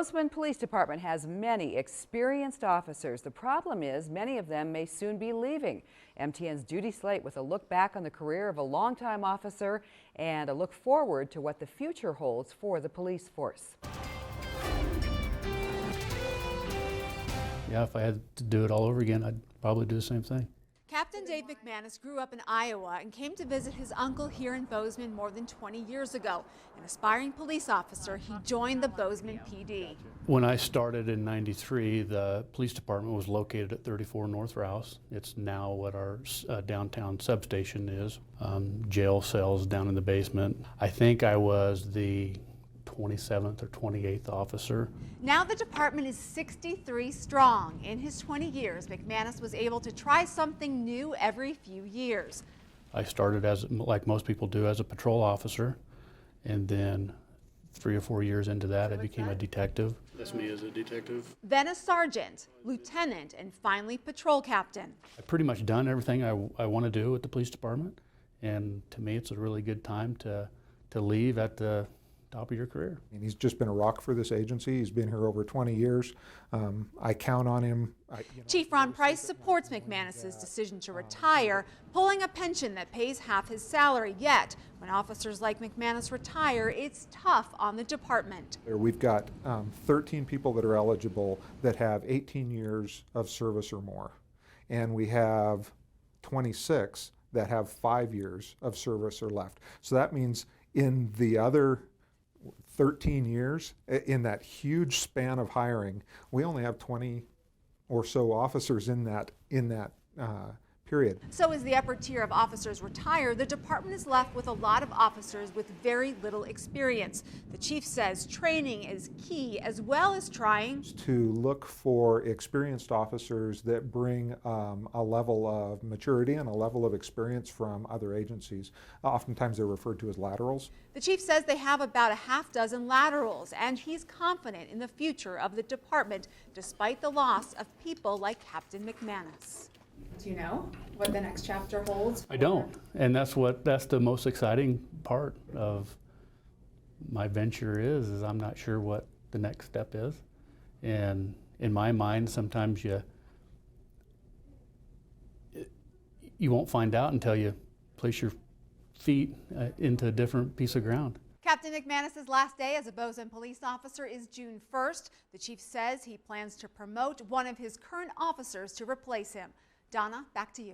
Bozeman Police Department has many experienced officers. The problem is many of them may soon be leaving. MTN's Judy Slate with a look back on the career of a longtime officer and a look forward to what the future holds for the police force. Yeah, if I had to do it all over again, I'd probably do the same thing. Captain Dave Mcmanus grew up in Iowa and came to visit his uncle here in Bozeman more than 20 years ago. An aspiring police officer, he joined the Bozeman PD. When I started in '93, the police department was located at 34 North Rouse. It's now what our downtown substation is. Jail cells down in the basement. I think I was the 27th or 28th officer. Now the department is 63 strong. In his 20 years, Mcmanus was able to try something new every few years. I started as, like most people do, as a patrol officer, and then 3 or 4 years into that, I became a detective. That's me as a detective. Then a sergeant, lieutenant, and finally patrol captain. I've pretty much done everything I want to do at the police department, and to me it's a really good time to leave at the top of your career. And he's just been a rock for this agency. He's been here over 20 years. I count on him. Chief Ron Price supports Mcmanus's decision to retire, pulling a pension that pays half his salary. Yet, when officers like Mcmanus retire, it's tough on the department. We've got 13 people that are eligible that have 18 years of service or more. And we have 26 that have 5 years of service or left. So that means in the other 13 years, in that huge span of hiring, we only have 20 or so officers in that period. So as the upper tier of officers retire, the department is left with a lot of officers with very little experience. The chief says training is key, as well as trying to look for experienced officers that bring a level of maturity and a level of experience from other agencies. Oftentimes they're referred to as laterals. The chief says they have about a half dozen laterals, and he's confident in the future of the department, despite the loss of people like Captain Mcmanus. Do you know what the next chapter holds? I don't, and that's the most exciting part of my venture is I'm not sure what the next step is. And in my mind, sometimes you won't find out until you place your feet into a different piece of ground. Captain Mcmanus's last day as a Bozeman police officer is June 1st. The chief says he plans to promote one of his current officers to replace him. Donna, back to you.